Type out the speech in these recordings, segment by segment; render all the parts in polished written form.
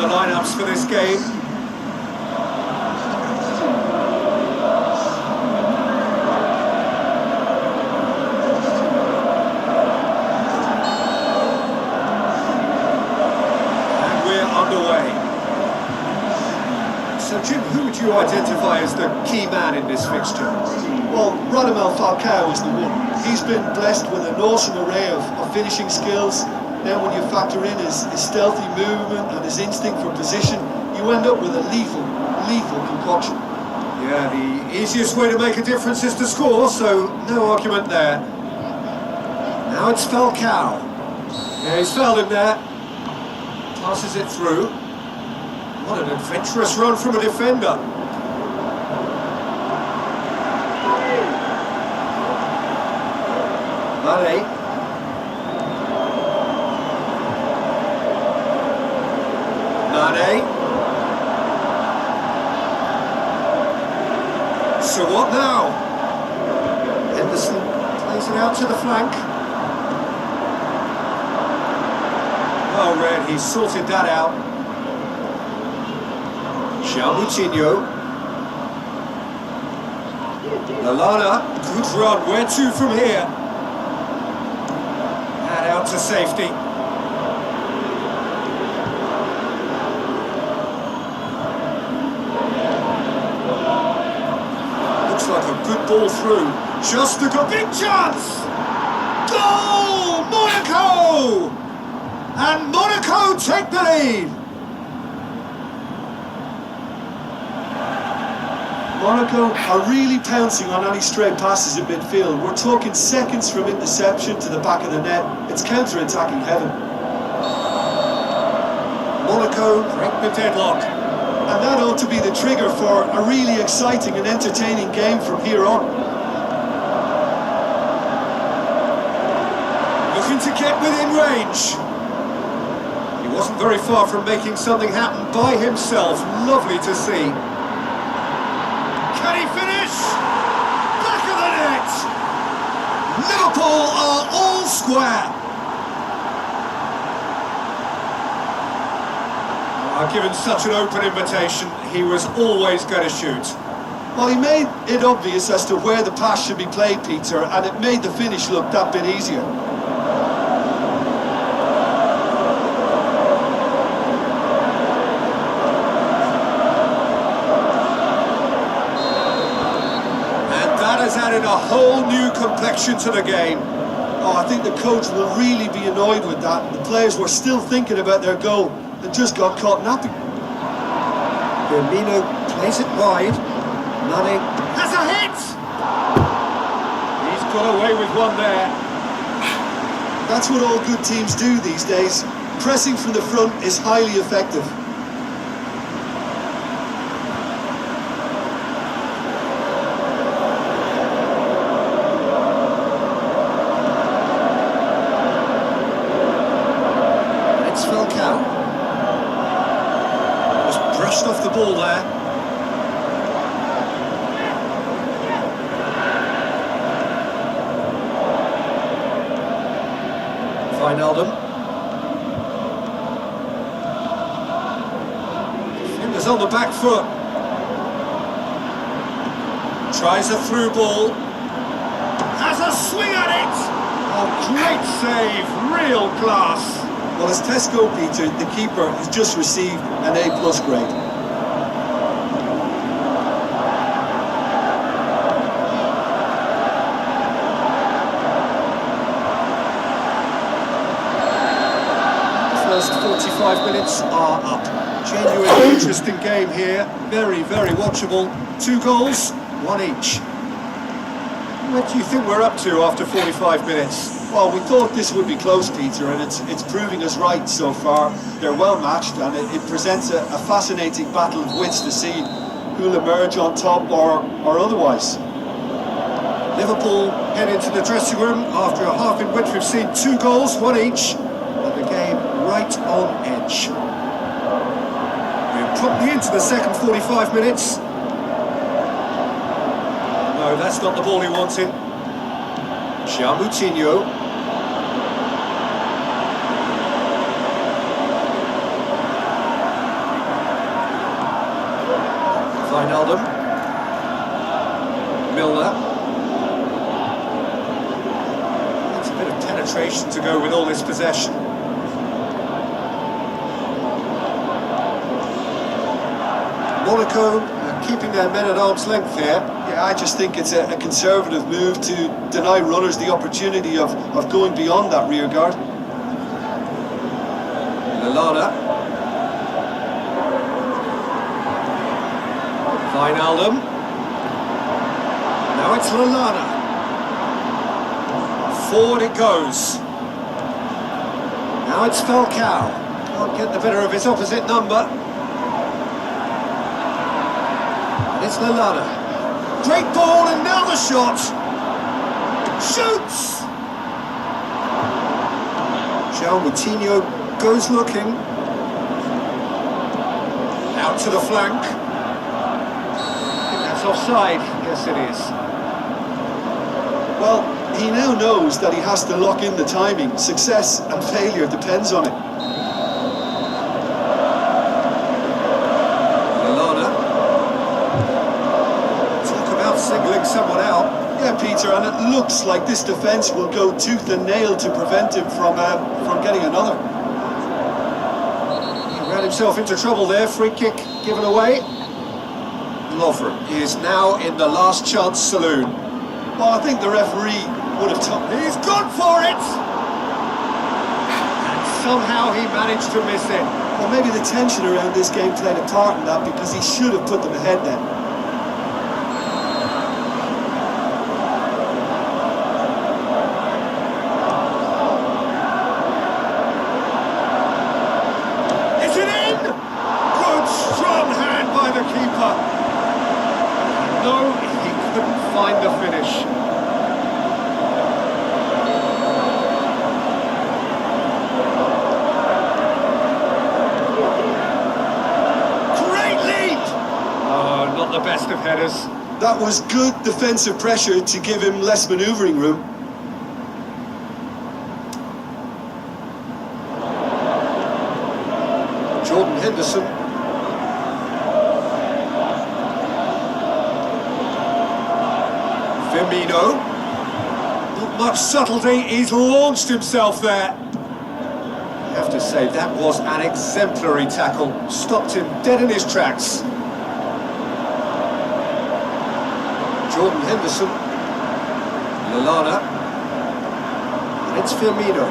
the lineups for this game. And we're underway. So Jim, who would you identify as the key man in this fixture? Well, Radamel Falcao is the one. He's been blessed with an awesome array of finishing skills. Then when you factor in his stealthy movement and his instinct for position, you end up with a lethal concoction. Yeah, the easiest way to make a difference is to score, so no argument there. Now it's Falcao. Yeah, he's fouled him there. Passes it through. What an adventurous run from a defender. Mane. Mane. So what now? Henderson plays it out to the flank. Oh, Red, he's sorted that out. Moutinho. Lallana, good run, where to from here? And out to safety. Looks like a good ball through. Just a big chance! Goal! Monaco! And Monaco take the lead! Monaco are really pouncing on any stray passes in midfield. We're talking seconds from interception to the back of the net. It's counter-attacking heaven. Monaco break the deadlock. And that ought to be the trigger for a really exciting and entertaining game from here on. Looking to get within range. He wasn't very far from making something happen by himself. Lovely to see. Can he finish? Back of the net! Liverpool are all square. Given such an open invitation, he was always going to shoot. Well, he made it obvious as to where the pass should be played, Peter, and it made the finish look that bit easier. Added a whole new complexion to the game. Oh, I think the coach will really be annoyed with that. The players were still thinking about their goal and just got caught napping. Firmino plays it wide. Mane has a hit! He's got away with one there. That's what all good teams do these days. Pressing from the front is highly effective. Brushed off the ball there. Wijnaldum. Fingers on the back foot. Tries a through ball. Has a swing at it! Oh, great save, real class. Well, as Tesco, Peter, the keeper has just received an A+ grade. First 45 minutes are up. Genuinely interesting game here. Very, very watchable. 2 goals, 1 each. What do you think we're up to after 45 minutes? Well, we thought this would be close, Peter, and it's proving us right so far. They're well matched, and it presents a fascinating battle of wits to see who'll emerge on top or otherwise. Liverpool head into the dressing room after a half in which we've seen 2 goals, 1 each, and the game right on edge. We're promptly into the second 45 minutes. No, that's not the ball he wanted. Moutinho. penetration to go with all this possession. Monaco keeping their men at arm's length here. Yeah, I just think it's a conservative move to deny runners the opportunity of going beyond that rear guard. Lallana. Wijnaldum. Now it's Lallana. Forward it goes. Now it's Falcao. Can't get the better of his opposite number. It's Lallana. Great ball, and now the shot. Shoots! João Moutinho goes looking. Out to the flank. I think that's offside. Yes, it is. Well, he now knows that he has to lock in the timing. Success and failure depends on it. Singling someone out. Yeah, Peter, and it looks like this defence will go tooth and nail to prevent him from getting another. He ran himself into trouble there. Free kick given away. Lovren is now in the last chance saloon. Well, I think the referee would have took. He's gone for it! And somehow he managed to miss it. Well, maybe the tension around this game played a part in that, because he should have put them ahead then. No, he couldn't find the finish. Great lead! Oh, not the best of headers. That was good defensive pressure to give him less manoeuvring room. Jordan Henderson. Firmino. Not much subtlety, he's launched himself there. I have to say, that was an exemplary tackle. Stopped him dead in his tracks. Jordan Henderson. Lallana. And it's Firmino.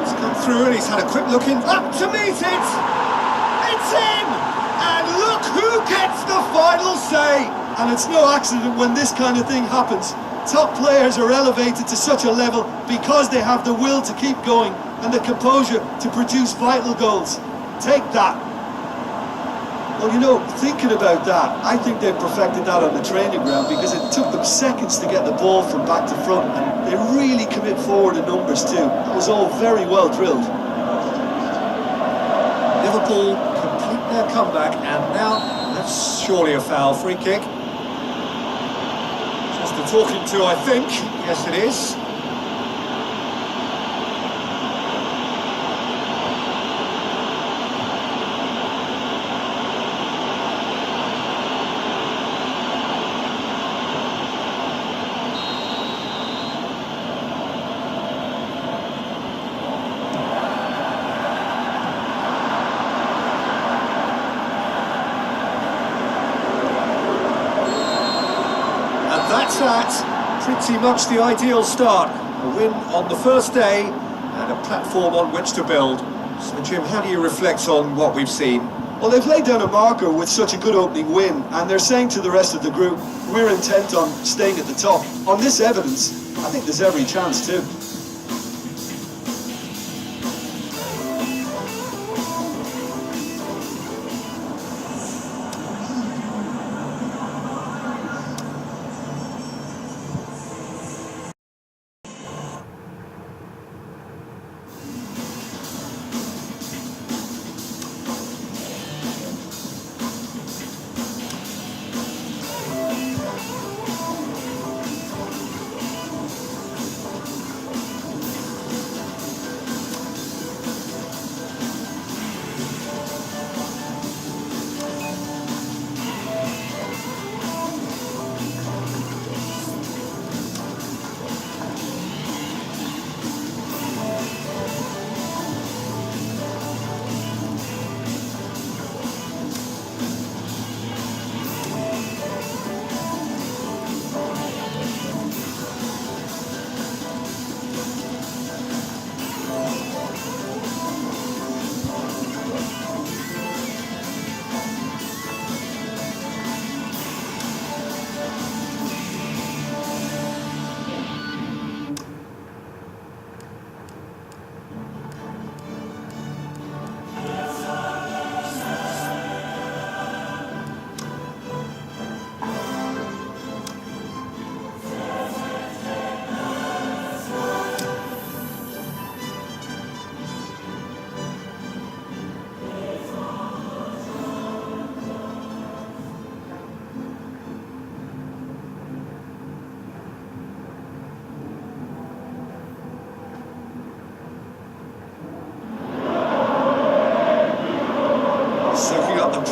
He's come through and he's had a quick look in. Up to meet it! It's in! And look who gets the final say! And it's no accident when this kind of thing happens. Top players are elevated to such a level because they have the will to keep going and the composure to produce vital goals. Take that. Well, you know, thinking about that, I think they've perfected that on the training ground, because it took them seconds to get the ball from back to front, and they really commit forward in numbers too. It was all very well drilled. Liverpool complete their comeback, and now that's surely a foul. Free kick. Just the talking to, I think. Yes, it is. That's that. Pretty much the ideal start. A win on the first day and a platform on which to build. So, Jim, how do you reflect on what we've seen? Well, they've laid down a marker with such a good opening win, and they're saying to the rest of the group, we're intent on staying at the top. On this evidence, I think there's every chance too.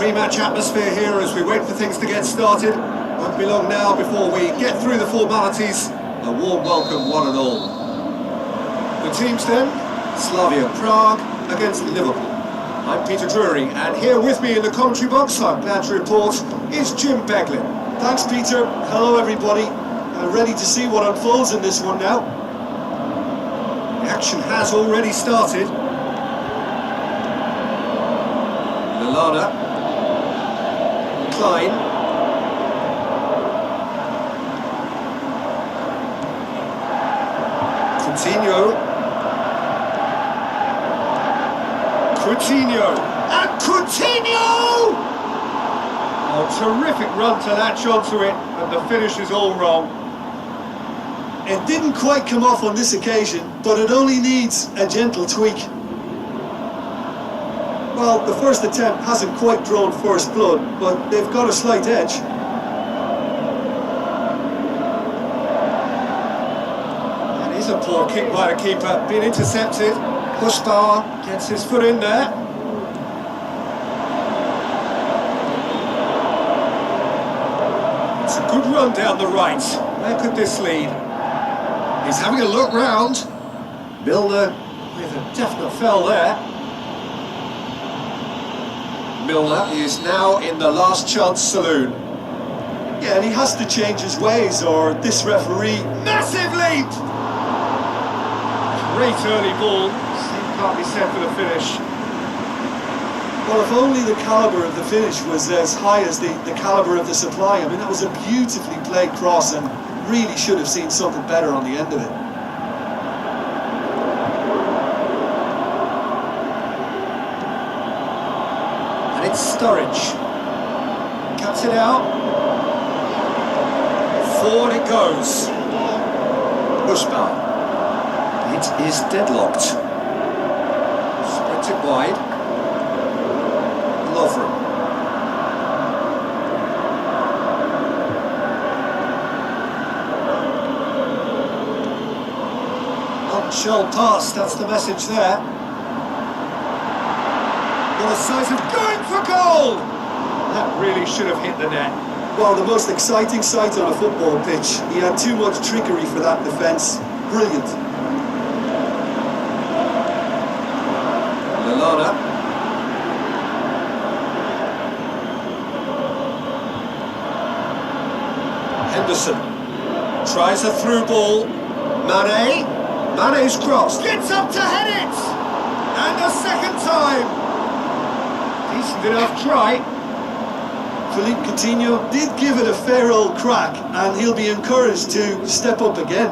Pre-match atmosphere here as we wait for things to get started. Won't be long now before we get through the formalities. A warm welcome, one and all. The teams then, Slavia Prague against Liverpool. I'm Peter Drury, and here with me in the commentary box, I'm glad to report, is Jim Beglin. Thanks, Peter. Hello, everybody. Ready to see what unfolds in this one now. The action has already started. Lallana. Klein. Coutinho. And Coutinho! Oh, terrific run to latch onto it, and the finish is all wrong. It didn't quite come off on this occasion, but it only needs a gentle tweak. Well, the first attempt hasn't quite drawn first blood, but they've got a slight edge. That is a poor kick by the keeper, being intercepted. Pushbauer gets his foot in there. It's a good run down the right. Where could this lead? He's having a look round. Milner with a definite fell there. Milner is now in the last chance saloon. Yeah, and he has to change his ways, or this referee... Massive leap! Great early ball. Same can't be said for the finish. Well, if only the calibre of the finish was as high as the calibre of the supply. I mean, that was a beautifully played cross and really should have seen something better on the end of it. And it's Sturridge. Cuts it out. Forward it goes. Pushbauer. It is deadlocked. Sprint it wide. Lovren. Shell pass, that's the message there. Got a sight of going for goal! That really should have hit the net. Well, the most exciting sight on a football pitch. He had too much trickery for that defence. Brilliant. Lallana. Henderson tries a through ball. Mane. Mane's cross. Gets up to head it! And a second time. Decent enough try. Philippe Coutinho did give it a fair old crack, and he'll be encouraged to step up again.